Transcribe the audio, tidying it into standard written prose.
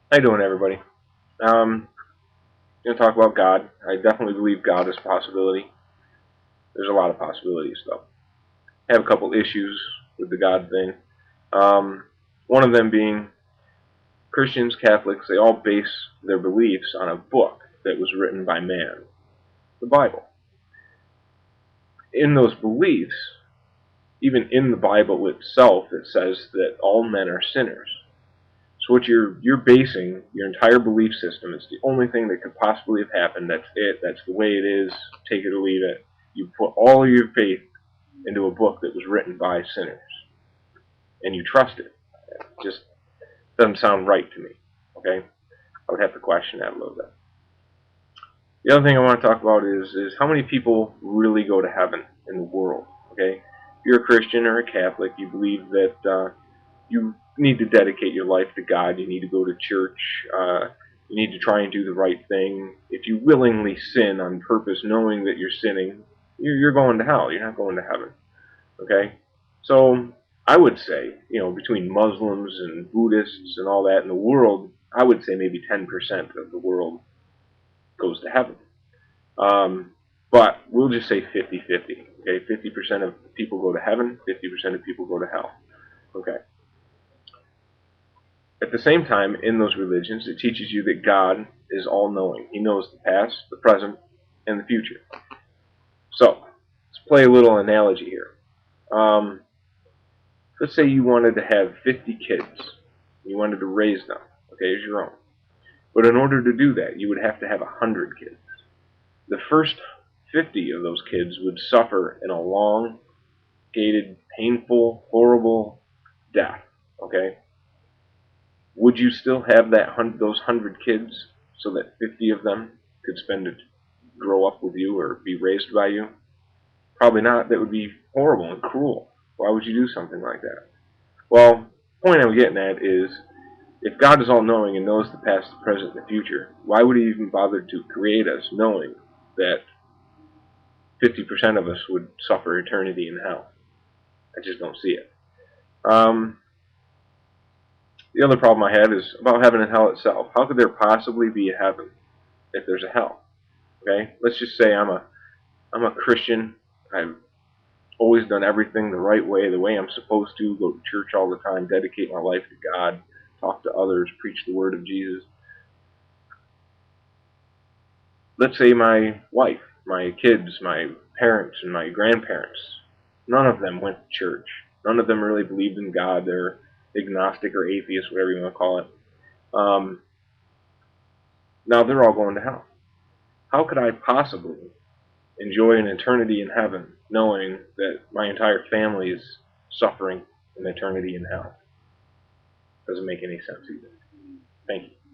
How you doing, everybody? Um, Gonna talk about God. I definitely believe God is a possibility. There's a lot of possibilities, though. I have a couple issues with the God thing. Um, One of them being Christians, Catholics, they all base their beliefs on a book that was written by man, the Bible. In those beliefs, even in the Bible itself, it says that all men are sinners. So what you're basing your entire belief system, it's the only thing that could possibly have happened. That's it. That's the way it is. Take it or leave it. You put all of your faith into a book that was written by sinners, and you trust it. It just doesn't sound right to me. Okay, I would have to question that a little bit. The other thing I want to talk about is how many people really go to heaven in the world. Okay, if you're a Christian or a Catholic, you believe that you need to dedicate your life to God. You need to go to church. You need to try and do the right thing. If you willingly sin on purpose, knowing that you're sinning, you're going to hell. You're not going to heaven. Okay? So I would say, between Muslims and Buddhists and all that in the world, I would say maybe 10% of the world goes to heaven. Um, but we'll just say 50-50. Okay? 50% of people go to heaven, 50% of people go to hell. Okay? At the same time, in those religions, it teaches you that God is all-knowing. He knows the past, the present, and the future. So, let's play a little analogy here. Um, let's say you wanted to have 50 kids. You wanted to raise them, okay, as your own. But in order to do that, you would have to have 100 kids. The first 50 of those kids would suffer in a long, gated, painful, horrible death, okay? Would you still have those 100 kids so that 50 of them could grow up with you or be raised by you? Probably not. That would be horrible and cruel. Why would you do something like that? Well, the point I'm getting at is, if God is all-knowing and knows the past, the present, and the future, why would He even bother to create us knowing that 50% of us would suffer eternity in hell? I just don't see it. Um, the other problem I have is about heaven and hell itself. How could there possibly be a heaven if there's a hell? Okay, let's just say I'm a Christian. I've always done everything the way I'm supposed to. Go to church all the time, dedicate my life to God, talk to others, preach the word of Jesus. Let's say my wife, my kids, my parents, and my grandparents, none of them went to church. None of them really believed in God. They're agnostic or atheist, whatever you want to call it. Um, Now they're all going to hell. How could I possibly enjoy an eternity in heaven knowing that my entire family is suffering an eternity in hell? Doesn't make any sense either. Thank you.